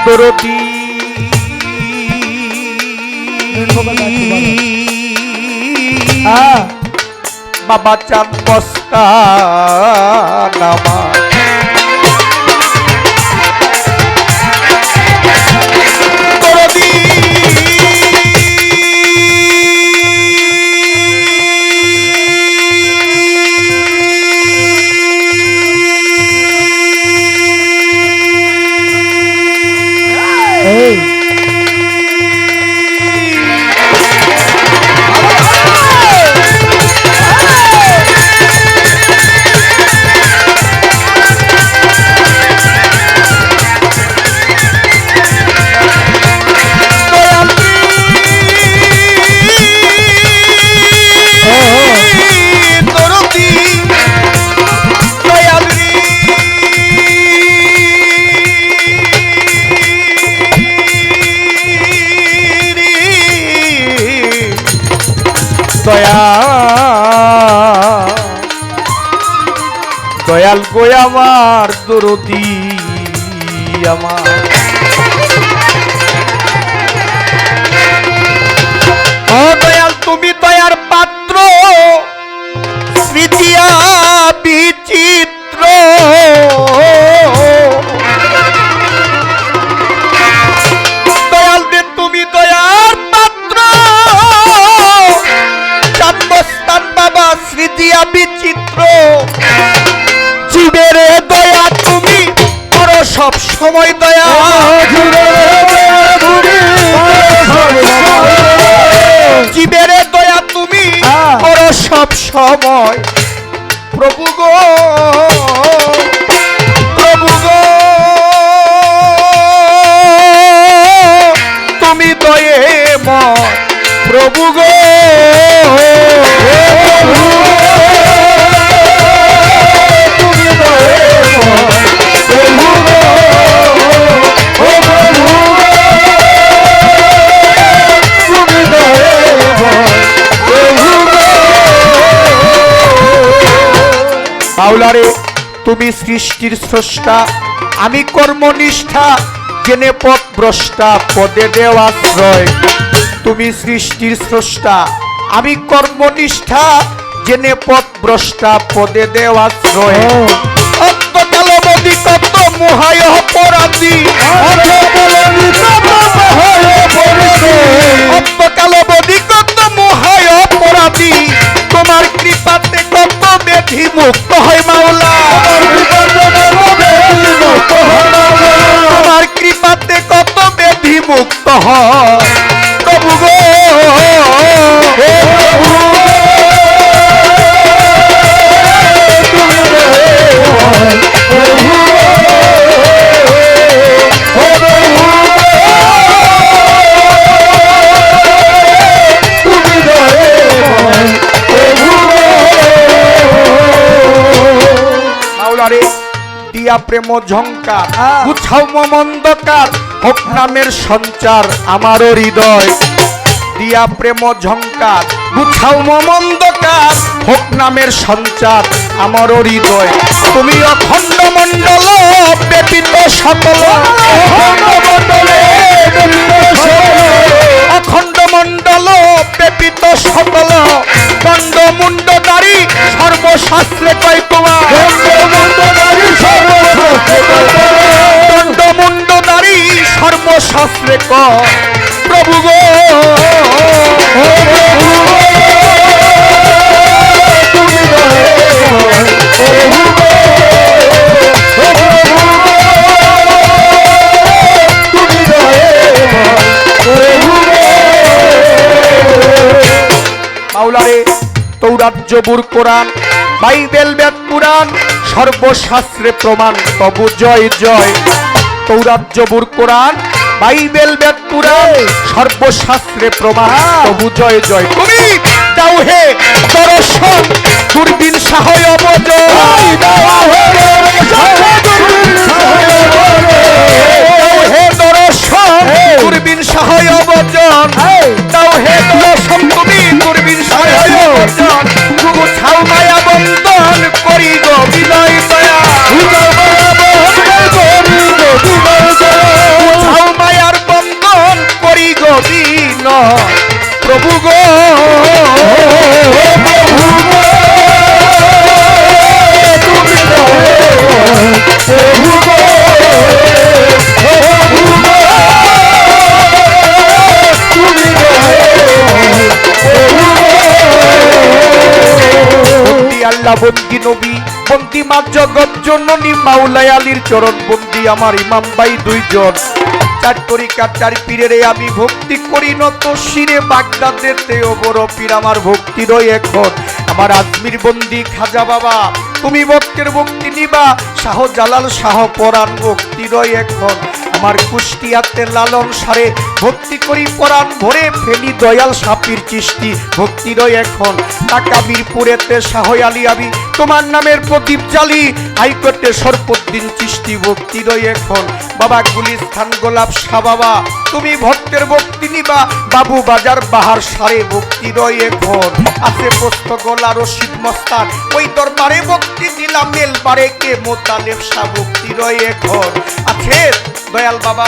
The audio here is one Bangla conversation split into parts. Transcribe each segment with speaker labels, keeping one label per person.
Speaker 1: দরদি বাবা চাঁদ বস্তা নামা দয়াল গো আমার দরদি আমার ও দয়াল তুমি দয়ার পাত্র স্মৃতিয়া বিচিত্র দয়াল দে তুমি দয়ার পাত্র চাঁদবস্তান বাবা স্মৃতিয়া বিচিত্র জীবের দয়া তুমি করো সব সময় দয়া জীবের দয়া তুমি করো সব সময় প্রভু গো প্রভু গো তুমি দয়েময় প্রভু গো মাওলারে তুমি সৃষ্টির স্রষ্টা আমি কর্মনিষ্ঠা জেনে পথ ভ্রষ্টা পদে দেওয়া আশ্রয় তুমি সৃষ্টির স্রষ্টা আমি কর্মনিষ্ঠা জেনে পথ ভ্রষ্টা পদে দেওয়া আশ্রয় অন্তকাল মদি কত মোহায় অপরাধী অন্তকাল মদি কত মোহায় অপরাধী তোমার কৃপাতে কত ব্যাধি মুক্ত হয় মাওলা তোমার কৃপাতে কত ব্যাধি মুক্ত হয় প্রভু গো দিয়া প্রেম ঝংকার গুছাও মমন্দকার হোক নামের সঞ্চার আমার হৃদয় দিয়া প্রেম ঝংকার গুছাও মমন্দকার হোক নামের সঞ্চার আমার হৃদয় তুমি অখণ্ড মণ্ডল ব্যতীত সকল অখণ্ড মণ্ডল ব্যতীত সকল দণ্ড মুন্ডধারী সর্বশাস্ত্রে কয় তোমার দণ্ড মুন্ডধারী সর্বশাস্ত্রে কয় প্রভু গো মাওলারে তৌরাত জবুর কোরআন বাইবেল বেদ পুরাণ সর্বশাস্ত্রে প্রমাণ তবু জয় জয় তৌরাত জবুর কোরআন বাইবেল বেদ পুরাণ সর্বশাস্ত্রে প্রমাণ তবু জয় জয় তুমি দাও হে দর্শন দূরবীন সাহয় অবজয় দাও হে দর্শন দূরবীন সাহয় অবজন দাও হে দর্শন তুমি দূরবীন সাহয় অবজন গুছাও মায়া বন্ধন করি গো বিনয় দয়া গুছাও খোদা বন্দি নবী বন্দি মা জগৎ জননী মাওলায় আলীর চরণ বন্দি আমার ইমাম ভাই দুইজন। চার তরিকার চার পীরের আমি ভক্তি করি নত শিরে বাগদাদেতেও বড় পীর আমার ভক্তি রই এখন। আমার আজমির বন্দি খাজা বাবা তুমি ভক্তের ভক্তি নিবা শাহজালাল শাহ পরাণ ভক্তি রই এখন। আমার কুষ্টিয়াতে লালন সারে ভক্তি করি পরাণ ভরে ফেলি দয়াল সাপির চিষ্টি ভক্তি রই এখন। টাকা বীরপুরেতে শাহ আলী আমি তোমার নামের প্রদীপ জালি হাইকোর্টে সরপদ্দিন চিষ্টি ভক্তি রই এখন। বাবা গুলিস্থান গোলাপ শাহ বাবা তুমি ভক্তের ভক্তি নিবা বাবু বাজার বাহার সারে ভক্তি রই এখন। আছে পোস্ত গোলা রশিদ মস্তান ওই দরবারে ভক্তি দিলাম মেলবারে কে মোতালেব শাহ ভক্তি রই এখন। আছে দয়াল বাবা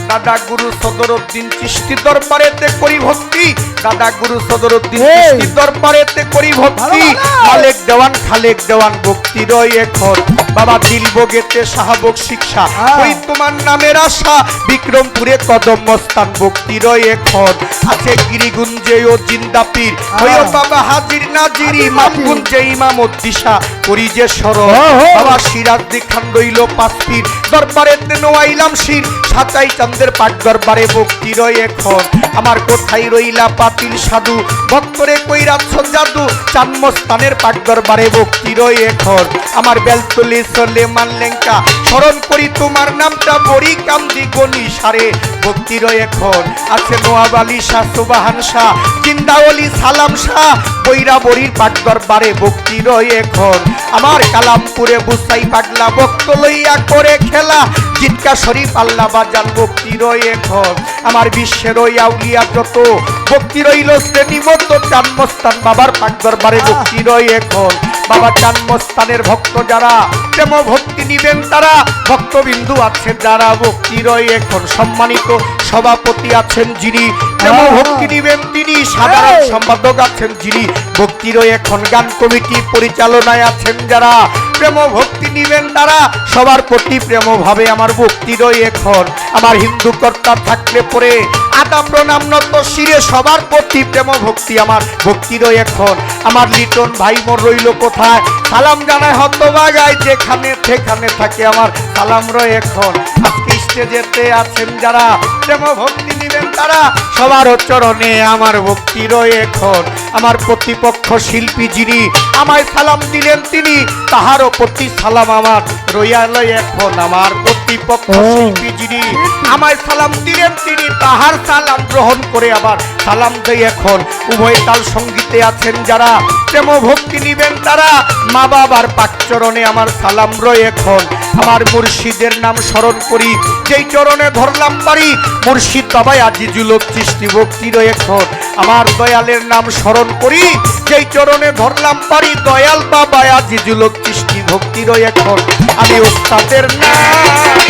Speaker 1: দাদা গুরু সদরউদ্দিন চিশতি দরবারেতে করি ভক্তি দাদা গুরু সদরউদ্দিন চিশতি দরবারেতে করি ভক্তি মালেক দেওয়ান খালেক দেওয়ান ভক্তি রই এখন। বাবা দিলবগেতে শাহবক শিক্ষা ওই তোমার নামের আশা বিক্রমপুরে কদম মস্তান ভক্তি রই এখন। আছে গিরিগুঞ্জে ও জিন্দাপীর ওই বাবা হাজির নাজির ইমামগুঞ্জে ইমামউদ্দিশা করি যে স্মরণ। বাবা সিরাজদি খান রইল পাঁচ পীর দরবারেতে নোয়াইলাম শির সাতাই চাঁদের পাট দরবারে ভক্তি রই এখন। আমার কোথায় রইলা পাতিল সাধু ভক্তরে কইরাছ জাদু চানমস্তানের পাট দরবারে ভক্তি রই এখন। আমার বেলতলি সলেমান লেঙ্কা স্মরণ করি তোমার নামটা বড়ি কান্দি গনি সারে ভক্তি রই এখন। আছে নোয়াব আলী শাহ সুবাহান শাহ জিন্দাওয়ালি সালাম শাহ বৈরা বড়ির পাট দরবারে ভক্তি রই এখন। আমার কালামপুরে বুসাই পাগলা ভক্ত লইয়া করে খেলা জিটকা শরীফ আল্লাহ বাজান ভক্তি রই এখন। আমার বিশ্বের ওই আউলিয়া যত ভক্তি রইল শ্রেণীবদ্ধ চানমস্তান বাবার পাক দরবারে ভক্তি রই এখন। বাবা চানমস্তানের ভক্ত যারা প্রেম ভক্তি নিবেন তারা ভক্তবিন্দু আছেন যারা ভক্তি রই এখন। সম্মানিত সভাপতি আছেন যিনি প্রেম ভক্তি নিবেন তিনি সাধারণ সম্পাদক আছেন যিনি ভক্তি রই এখন। গান কমিটি পরিচালনায় আছেন যারা প্রেম ভক্তি নিবেন তারা সবার প্রতি প্রেম ভাবে আমার ভক্তি রই এখন। আমার হিন্দু কর্তা থাকলে পরে আদা প্রণাম নত শিরে সবার প্রতি প্রেম ভক্তি আমার ভক্তি রই এখন। আমার লিটন ভাই মোর রইল কোথায় সালাম জানায় হতবাগায় যেখানে সেখানে থাকে আমার সালাম রই এখন। আজকে স্টেজেতে আছেন যারা প্রেম ভক্তি নিবেন তারা সবার চরণে আমার ভক্তি রই এখন। আমার প্রতিপক্ষ শিল্পী যিনি আমায় সালাম দিলেন তিনি তাহারও প্রতি সালাম আমার রইয়াল এখন। আমার প্রতিপক্ষ শিল্পী যিনি আমায় সালাম দিলেন তিনি তাহার সালাম গ্রহণ করে আবার সালাম দেই এখন। উভয় তাল সঙ্গীতে আছেন যারা প্রেম ভক্তি নিবেন তারা মা বাবার পাকচরণে আমার সালাম রই এখন। আমার মুর্শিদের নাম স্মরণ করি যেই চরণে ধরলাম পারি মুর্শিদ বাবাই আজিজুল চিশতি ভক্তি রই এখন। আমার দয়ালের নাম স্মরণ করি যেই চরণে ধরলাম পারি দয়াল বাবা আজিজুল চিশতি ভক্তি রই এখন। আমি ওস্তাদের নাম করি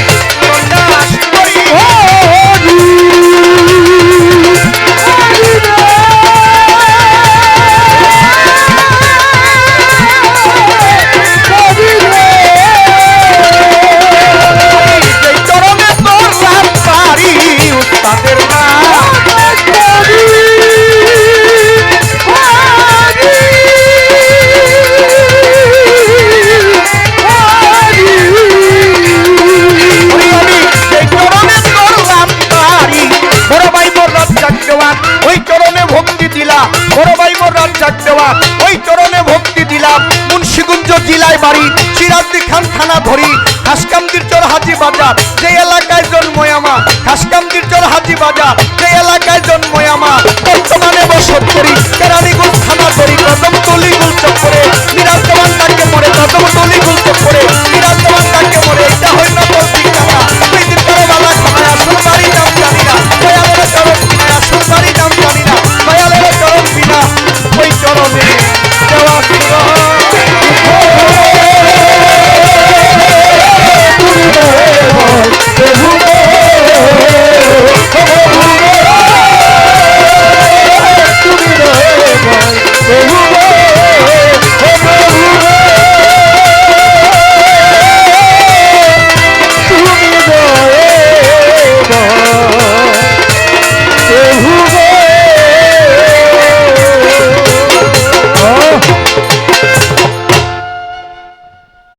Speaker 1: ওই চরণে ভক্তি দিলাম। মুন্সিগঞ্জ জেলায় বাড়ি সিরাজদি খান থানা ধরি খাসকামদির চর হাজি বাজার যে এলাকায় জন্মই আমার খাসকামদির চর হাজি বাজার যে এলাকায় জন্মই আমার বর্তমানে বসত করি কেরানীগঞ্জ থানা ধরি কদমতলি গুল চক্করে